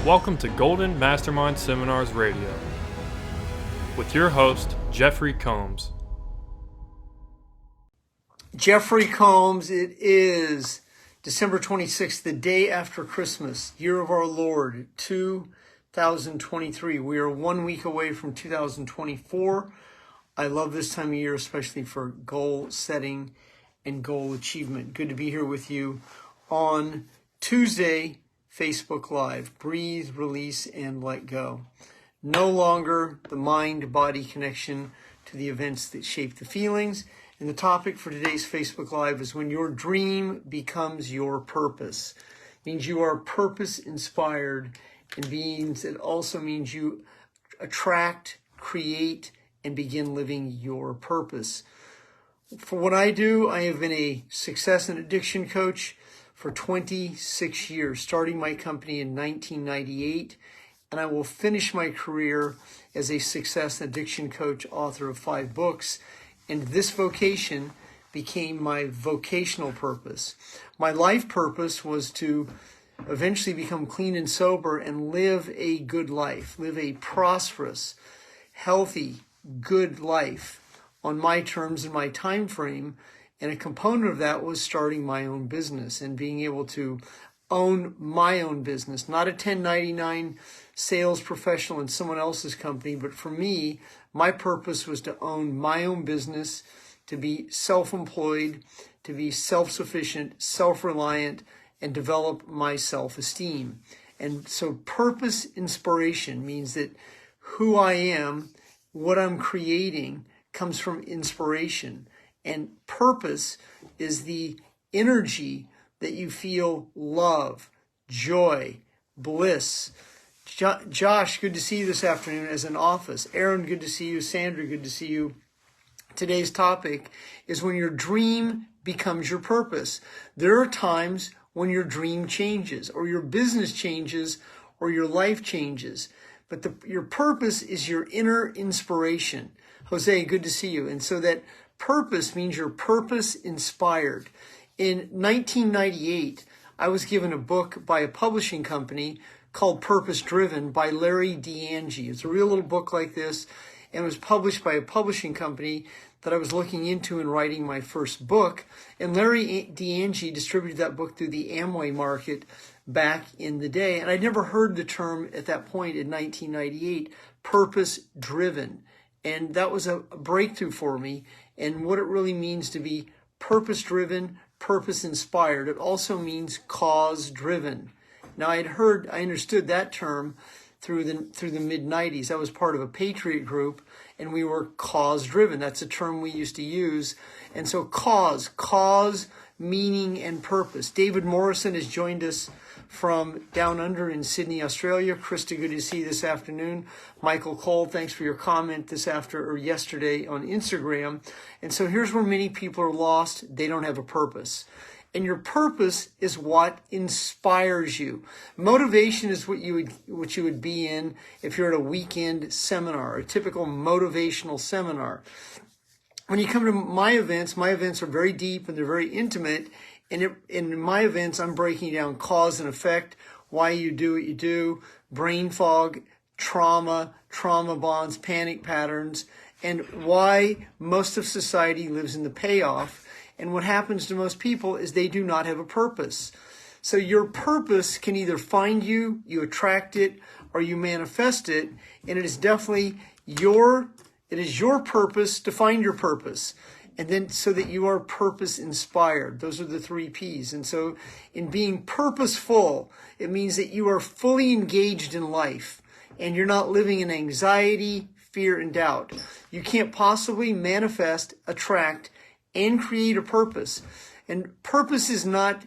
Welcome to Golden Mastermind Seminars Radio with your host, Jeffrey Combs. Jeffery Combs, it is December 26th, the day after Christmas, year of our Lord, 2023. We are 1 week away from 2024. I love this time of year, especially for goal setting and goal achievement. Good to be here with you on Tuesday, Facebook Live. Breathe, release, and let go. No longer the mind-body connection to the events that shape the feelings. And the topic for today's Facebook Live is when your dream becomes your purpose. It means you are purpose-inspired, and it also means you attract, create, and begin living your purpose. For what I do, I have been a success and addiction coach for 26 years, starting my company in 1998, and I will finish my career as a success and addiction coach, author of 5 books, and this vocation became my vocational purpose. My life purpose was to eventually become clean and sober and live a good life, live a prosperous, healthy, good life on my terms and my time frame. And a component of that was starting my own business and being able to own my own business, not a 1099 sales professional in someone else's company. But for me, my purpose was to own my own business, to be self-employed, to be self-sufficient, self-reliant, and develop my self-esteem. And so purpose inspiration means that who I am, what I'm creating, comes from inspiration. And purpose is the energy that you feel love, joy, bliss. Josh, good to see you this afternoon as an office. Aaron, good to see you. Sandra, good to see you. Today's topic is when your dream becomes your purpose. There are times when your dream changes, or your business changes, or your life changes. But your purpose is your inner inspiration. Jose, good to see you. And so that purpose means you're purpose inspired. In 1998, I was given a book by a publishing company called Purpose Driven by Larry DeAngie. It's a real little book like this, and it was published by a publishing company that I was looking into in writing my first book. And Larry DeAngie distributed that book through the Amway market back in the day. And I'd never heard the term at that point in 1998, purpose driven. And that was a breakthrough for me. And what it really means to be purpose-driven, purpose-inspired. It also means cause-driven. Now, I understood that term through the mid-90s. I was part of a Patriot group, and we were cause-driven. That's a term we used to use. And so cause, meaning, and purpose. David Morrison has joined us from down under in Sydney, Australia. Krista, good to see you this afternoon. Michael Cole, thanks for your comment yesterday on Instagram. And so here's where many people are lost. They don't have a purpose. And your purpose is what inspires you. Motivation is what you would be in if you're at a weekend seminar, a typical motivational seminar. When you come to my events are very deep and they're very intimate. And in my events, I'm breaking down cause and effect, why you do what you do, brain fog, trauma bonds, panic patterns, and why most of society lives in the payoff. And what happens to most people is they do not have a purpose. So your purpose can either find you attract it, or you manifest it. And it is definitely your purpose to find your purpose. And then so that you are purpose inspired. Those are the 3 P's. And so in being purposeful, it means that you are fully engaged in life and you're not living in anxiety, fear, and doubt. You can't possibly manifest, attract, and create a purpose. And purpose is not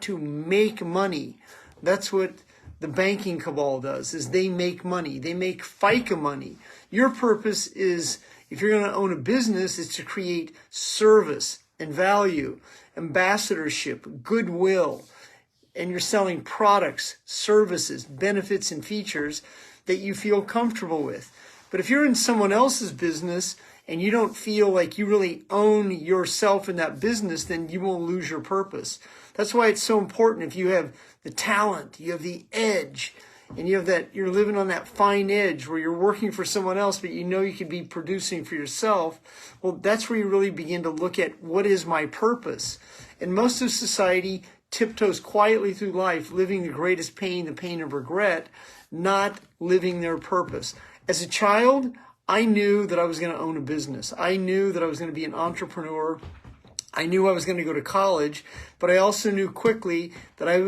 to make money. That's what the banking cabal does, is they make money. They make FICA money. Your purpose is, if you're going to own a business, it's to create service and value, ambassadorship, goodwill, and you're selling products, services, benefits, and features that you feel comfortable with. But if you're in someone else's business and you don't feel like you really own yourself in that business, then you will lose your purpose. That's why it's so important if you have the talent, you have the edge, and you're living on that fine edge where you're working for someone else, but you know you could be producing for yourself. Well, that's where you really begin to look at, what is my purpose? And most of society tiptoes quietly through life, living the greatest pain, the pain of regret, not living their purpose. As a child, I knew that I was going to own a business. I knew that I was going to be an entrepreneur. I knew I was going to go to college, but I also knew quickly that I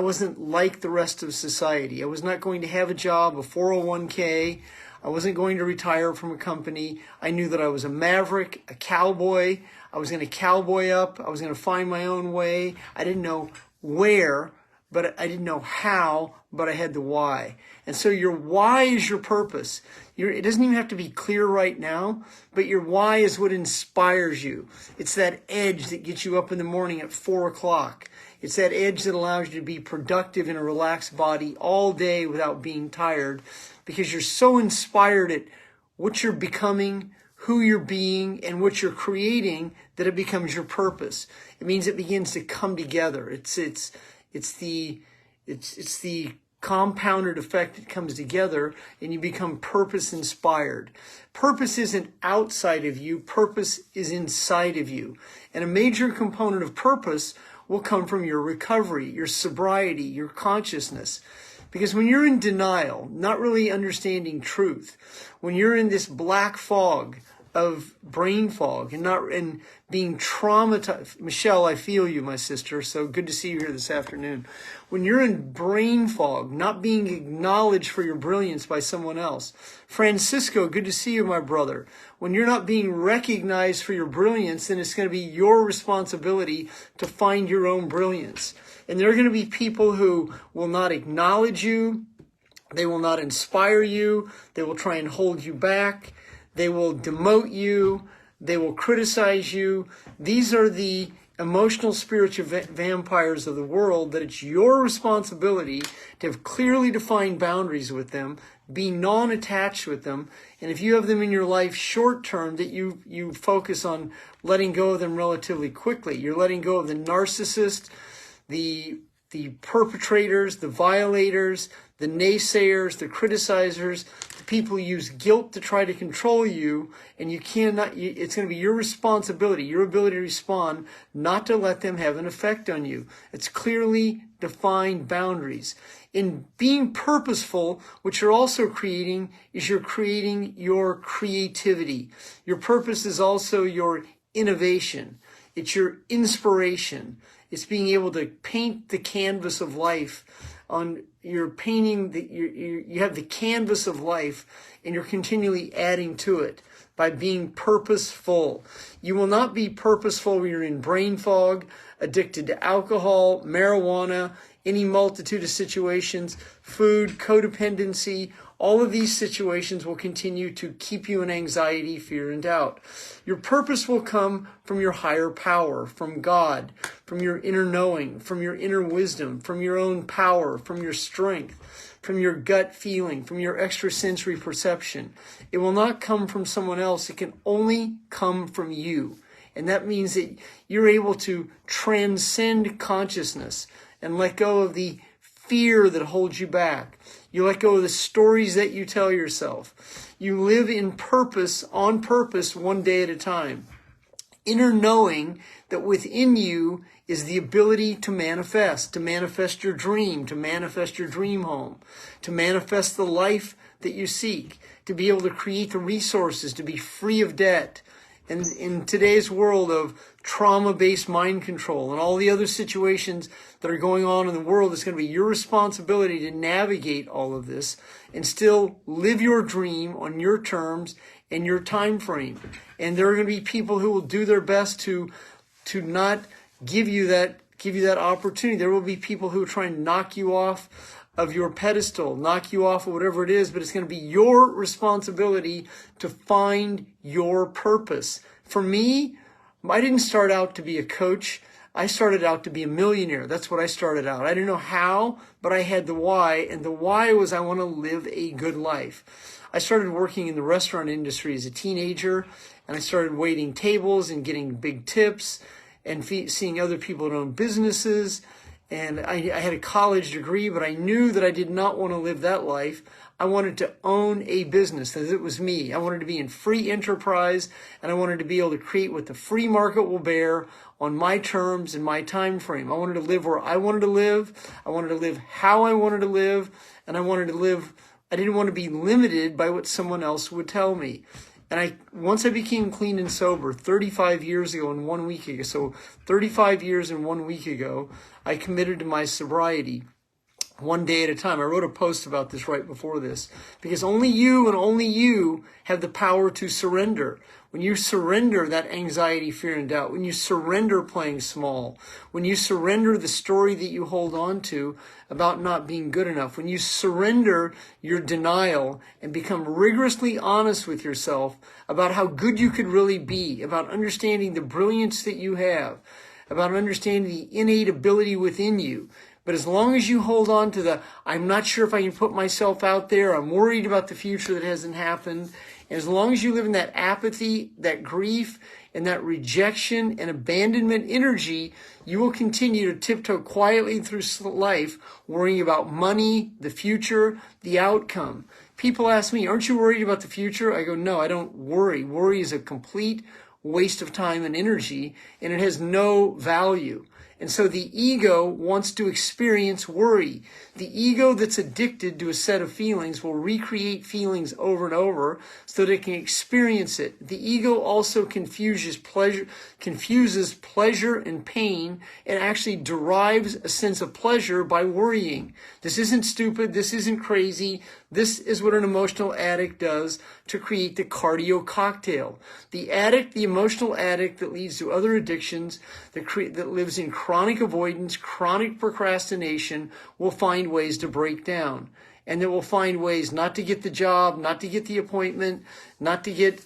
wasn't like the rest of society. I was not going to have a job, a 401k. I wasn't going to retire from a company. I knew that I was a maverick, a cowboy. I was going to cowboy up. I was going to find my own way. I didn't know where, but I didn't know how, but I had the why. And so your why is your purpose. It doesn't even have to be clear right now, but your why is what inspires you. It's that edge that gets you up in the morning at 4 o'clock. It's that edge that allows you to be productive in a relaxed body all day without being tired, because you're so inspired at what you're becoming, who you're being, and what you're creating, that it becomes your purpose. It means it begins to come together. It's the compounded effect that comes together, and you become purpose inspired. Purpose isn't outside of you. Purpose is inside of you. And a major component of purpose will come from your recovery, your sobriety, your consciousness. Because when you're in denial, not really understanding truth, when you're in this black fog of brain fog and being traumatized. Michelle, I feel you, my sister. So good to see you here this afternoon. When you're in brain fog, not being acknowledged for your brilliance by someone else. Francisco, good to see you, my brother. When you're not being recognized for your brilliance, then it's going to be your responsibility to find your own brilliance. And there are going to be people who will not acknowledge you. They will not inspire you. They will try and hold you back. They will demote you. They will criticize you. These are the emotional, spiritual vampires of the world, that it's your responsibility to have clearly defined boundaries with them, be non-attached with them, and if you have them in your life short term, that you focus on letting go of them relatively quickly. You're letting go of the narcissist, the perpetrators, the violators, the naysayers, the criticizers, the people who use guilt to try to control you, and it's going to be your responsibility, your ability to respond, not to let them have an effect on you. It's clearly defined boundaries. In being purposeful, what you're also creating is you're creating your creativity. Your purpose is also your innovation. It's your inspiration. It's being able to paint the canvas of life. You have the canvas of life, and you're continually adding to it by being purposeful. You will not be purposeful when you're in brain fog, addicted to alcohol, marijuana, any multitude of situations, food, codependency. All of these situations will continue to keep you in anxiety, fear, and doubt. Your purpose will come from your higher power, from God, from your inner knowing, from your inner wisdom, from your own power, from your strength, from your gut feeling, from your extrasensory perception. It will not come from someone else. It can only come from you. And that means that you're able to transcend consciousness and let go of the fear that holds you back. You let go of the stories that you tell yourself. You live in purpose, on purpose, one day at a time. Inner knowing that within you is the ability to manifest your dream, to manifest your dream home, to manifest the life that you seek, to be able to create the resources, to be free of debt. And in today's world of trauma-based mind control and all the other situations that are going on in the world, it's going to be your responsibility to navigate all of this and still live your dream on your terms and your time frame. And there are going to be people who will do their best to not give you that opportunity. There will be people who will try and knock you off of your pedestal, knock you off of whatever it is, but it's going to be your responsibility to find your purpose. For me, I didn't start out to be a coach. I started out to be a millionaire. That's what I started out. I didn't know how, but I had the why, and the why was I want to live a good life. I started working in the restaurant industry as a teenager, and I started waiting tables and getting big tips and seeing other people that own businesses. And I had a college degree, but I knew that I did not want to live that life. I wanted to own a business, as it was me. I wanted to be in free enterprise, and I wanted to be able to create what the free market will bear on my terms and my time frame. I wanted to live where I wanted to live. I wanted to live how I wanted to live, and I didn't want to be limited by what someone else would tell me. And once I became clean and sober 35 years ago and 1 week ago, so 35 years and 1 week ago, I committed to my sobriety one day at a time. I wrote a post about this right before this, because only you and only you have the power to surrender. When you surrender that anxiety, fear, and doubt, when you surrender playing small, when you surrender the story that you hold on to about not being good enough, when you surrender your denial and become rigorously honest with yourself about how good you could really be, about understanding the brilliance that you have, about understanding the innate ability within you. But as long as you hold on to I'm not sure if I can put myself out there, I'm worried about the future that hasn't happened, and as long as you live in that apathy, that grief, and that rejection and abandonment energy, you will continue to tiptoe quietly through life, worrying about money, the future, the outcome. People ask me, aren't you worried about the future? I go, no, I don't worry. Worry is a complete waste of time and energy, and it has no value. And so the ego wants to experience worry. The ego that's addicted to a set of feelings will recreate feelings over and over so that it can experience it. The ego also confuses pleasure and pain, and actually derives a sense of pleasure by worrying. This isn't stupid. This isn't crazy. This is what an emotional addict does to create the cardio cocktail. The emotional addict that leads to other addictions, that lives in chronic avoidance, chronic procrastination, will find ways to break down. And they will find ways not to get the job, not to get the appointment, not to get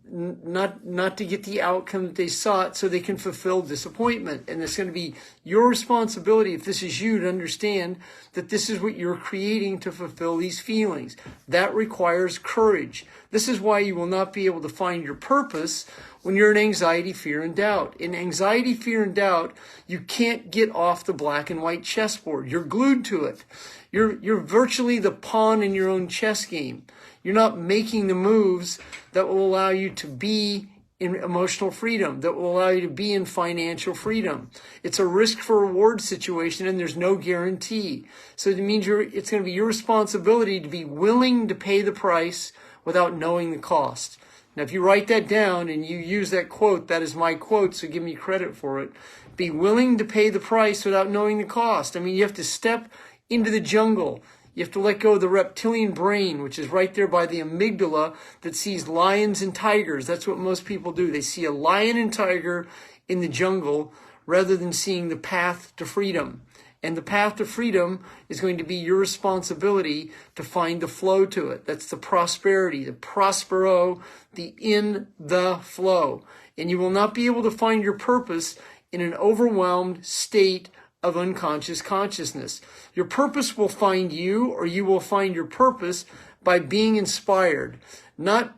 the outcome that they sought, so they can fulfill disappointment. And it's going to be your responsibility, if this is you, to understand that this is what you're creating to fulfill these feelings. That requires courage. This is why you will not be able to find your purpose when you're in anxiety, fear, and doubt. In anxiety, fear, and doubt, you can't get off the black and white chessboard. You're glued to it. You're virtually the pawn in your own chess game. You're not making the moves that will allow you to be in emotional freedom, that will allow you to be in financial freedom. It's a risk for reward situation, and there's no guarantee. So it means it's going to be your responsibility to be willing to pay the price without knowing the cost. Now, if you write that down and you use that quote, that is my quote, so give me credit for it. Be willing to pay the price without knowing the cost. I mean, you have to step into the jungle. You have to let go of the reptilian brain, which is right there by the amygdala, that sees lions and tigers. That's what most people do. They see a lion and tiger in the jungle rather than seeing the path to freedom. And the path to freedom is going to be your responsibility to find the flow to it. That's the prosperity, the prospero, the in the flow. And you will not be able to find your purpose in an overwhelmed state of unconscious consciousness. Your purpose will find you, or you will find your purpose by being inspired, not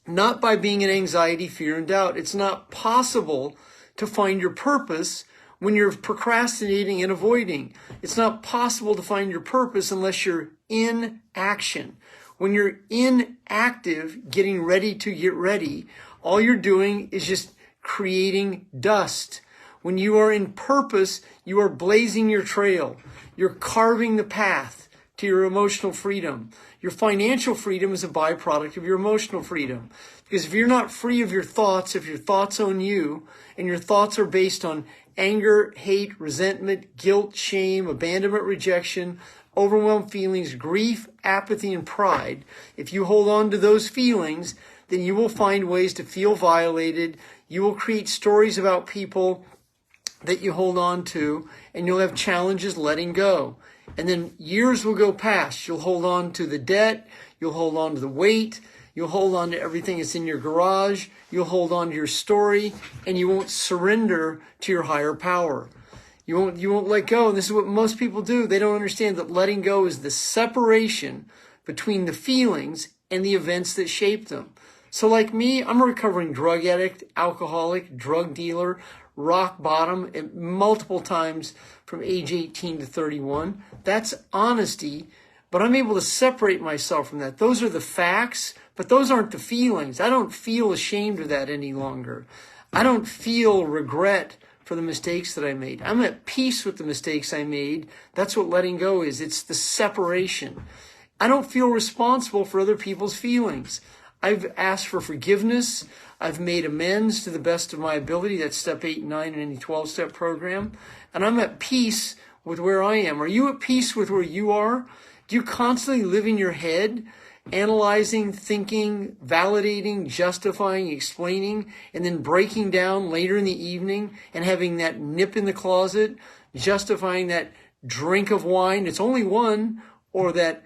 by being in anxiety, fear, and doubt. It's not possible to find your purpose when you're procrastinating and avoiding. It's not possible to find your purpose unless you're in action. When you're inactive, getting ready to get ready, all you're doing is just creating dust. When you are in purpose, you are blazing your trail. You're carving the path to your emotional freedom. Your financial freedom is a byproduct of your emotional freedom. Because if you're not free of your thoughts, if your thoughts own you, and your thoughts are based on anger, hate, resentment, guilt, shame, abandonment, rejection, overwhelmed feelings, grief, apathy, and pride, if you hold on to those feelings, then you will find ways to feel violated. You will create stories about people that you hold on to, and you'll have challenges letting go. And then years will go past. You'll hold on to the debt. You'll hold on to the weight. You'll hold on to everything that's in your garage. You'll hold on to your story, and you won't surrender to your higher power. You won't let go. And this is what most people do. They don't understand that letting go is the separation between the feelings and the events that shape them. So like me, I'm a recovering drug addict, alcoholic, drug dealer, rock bottom, and multiple times from age 18 to 31. That's honesty, but I'm able to separate myself from that. Those are the facts, but those aren't the feelings. I don't feel ashamed of that any longer. I don't feel regret for the mistakes that I made. I'm at peace with the mistakes I made. That's what letting go is. It's the separation. I don't feel responsible for other people's feelings. I've asked for forgiveness. I've made amends to the best of my ability. That's step 8 and 9 in any 12-step program. And I'm at peace with where I am. Are you at peace with where you are? Do you constantly live in your head, analyzing, thinking, validating, justifying, explaining, and then breaking down later in the evening and having that nip in the closet, justifying that drink of wine, it's only one, or that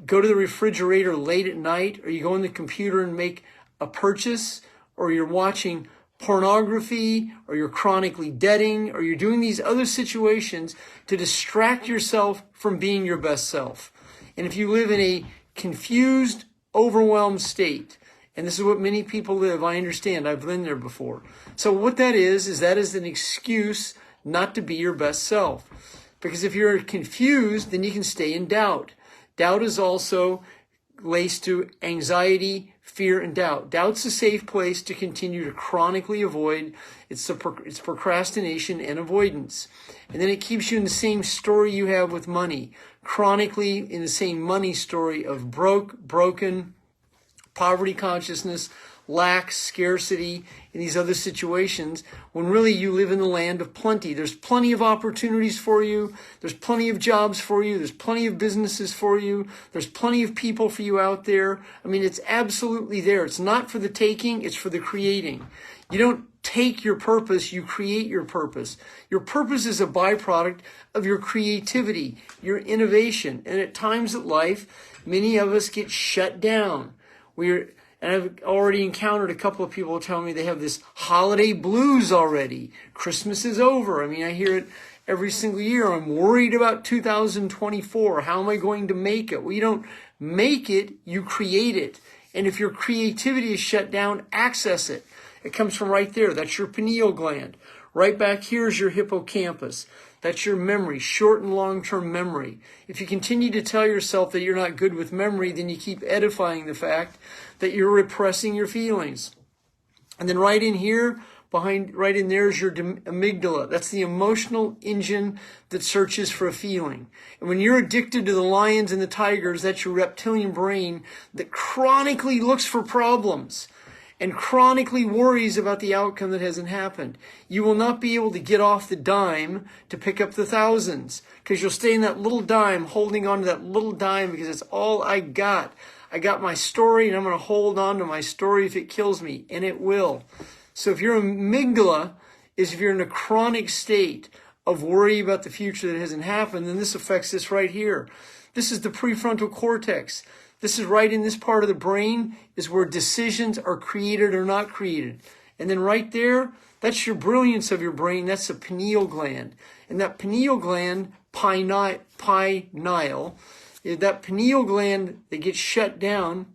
go to the refrigerator late at night, or you go on the computer and make a purchase, or you're watching pornography, or you're chronically debting, or you're doing these other situations to distract yourself from being your best self. And if you live in a confused, overwhelmed state, and this is what many people live, I understand, I've been there before. So what that is that is an excuse not to be your best self. Because if you're confused, then you can stay in doubt. Doubt is also laced to anxiety, fear, and doubt. Doubt's a safe place to continue to chronically avoid. It's procrastination and avoidance. And then it keeps you in the same story you have with money. Chronically in the same money story of broken, poverty consciousness, lack, scarcity, in these other situations, when really you live in the land of plenty. There's plenty of opportunities for you. There's plenty of jobs for you. There's plenty of businesses for you. There's plenty of people for you out there. I mean, it's absolutely there. It's not for the taking, it's for the creating. You don't take your purpose, you create your purpose. Your purpose is a byproduct of your creativity, your innovation. And at times in life, many of us get shut down. And I've already encountered a couple of people telling me they have this holiday blues already. Christmas is over. I mean, I hear it every single year. I'm worried about 2024. How am I going to make it? Well, you don't make it, you create it. And if your creativity is shut down, access it. It comes from right there. That's your pineal gland. Right back here is your hippocampus. That's your memory, short and long-term memory. If you continue to tell yourself that you're not good with memory, then you keep edifying the fact that you're repressing your feelings. And then right in here, right in there is your amygdala. That's the emotional engine that searches for a feeling. And when you're addicted to the lions and the tigers, that's your reptilian brain that chronically looks for problems and chronically worries about the outcome that hasn't happened. You will not be able to get off the dime to pick up the thousands, because you'll stay in that little dime, holding on to that little dime because it's all I got. I got my story, and I'm going to hold on to my story if it kills me, and it will. So if your amygdala if you're in a chronic state of worry about the future that hasn't happened, then this affects this right here. This is the prefrontal cortex. This is right in this part of the brain is where decisions are created or not created. And then right there, that's your brilliance of your brain. That's the pineal gland. And that pineal gland, pineal, that pineal gland that gets shut down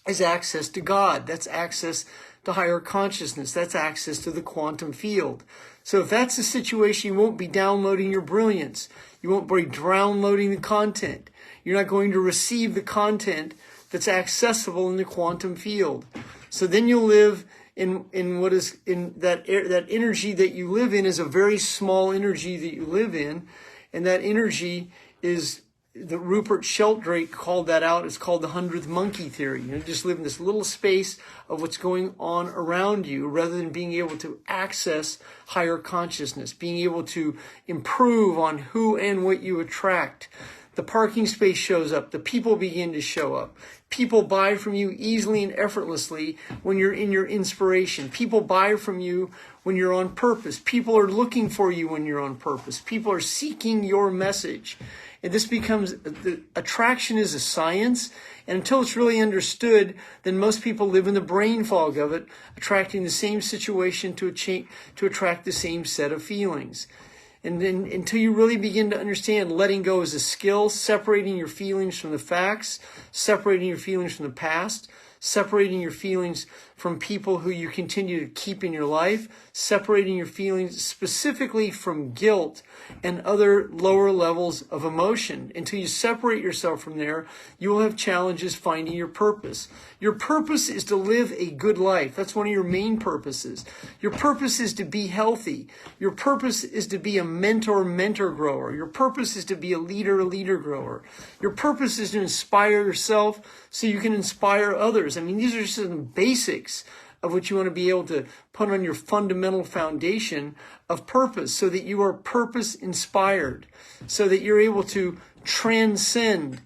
is access to God. That's access to higher consciousness. That's access to the quantum field. So if that's the situation, you won't be downloading your brilliance. You won't be downloading the content. You're not going to receive the content that's accessible in the quantum field. So then you'll live in what is in that energy that you live in is a very small energy that you live in, and that energy is the Rupert Sheldrake called that out. It's called the 100th monkey theory. You just live in this little space of what's going on around you rather than being able to access higher consciousness, being able to improve on who and what you attract. The parking space shows up. The people begin to show up. People buy from you easily and effortlessly when you're in your inspiration. People buy from you when you're on purpose. People are looking for you when you're on purpose. People are seeking your message. And this becomes, the attraction is a science. And until it's really understood, then most people live in the brain fog of it, attracting the same situation to attract the same set of feelings. And then until you really begin to understand letting go is a skill, separating your feelings from the facts, separating your feelings from the past, separating your feelings from people who you continue to keep in your life, separating your feelings specifically from guilt and other lower levels of emotion. Until you separate yourself from there, you will have challenges finding your purpose. Your purpose is to live a good life. That's one of your main purposes. Your purpose is to be healthy. Your purpose is to be a mentor grower. Your purpose is to be a leader grower. Your purpose is to inspire yourself so you can inspire others. I mean, these are just some basics of what you want to be able to put on your fundamental foundation of purpose, so that you are purpose inspired, so that you're able to transcend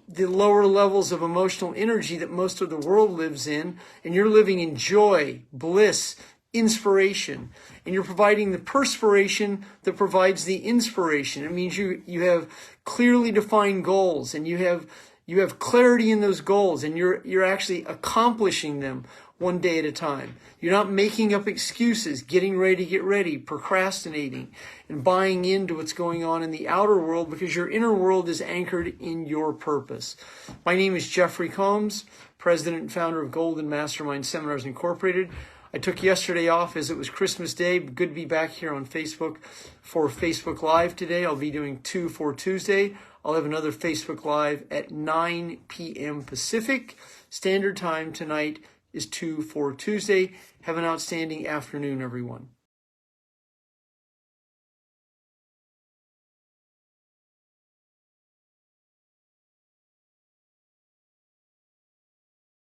the lower levels of emotional energy that most of the world lives in, and you're living in joy, bliss, inspiration, and you're providing the perspiration that provides the inspiration. It means you have clearly defined goals, and you have clarity in those goals, and you're actually accomplishing them one day at a time. You're not making up excuses, getting ready to get ready, procrastinating, and buying into what's going on in the outer world, because your inner world is anchored in your purpose. My name is Jeffery Combs, president and founder of Golden Mastermind Seminars Incorporated. I took yesterday off as it was Christmas Day. Good to be back here on Facebook for Facebook Live today. I'll be doing 2 for Tuesday. I'll have another Facebook Live at 9 p.m. Pacific Standard Time tonight is 2 for Tuesday. Have an outstanding afternoon, everyone.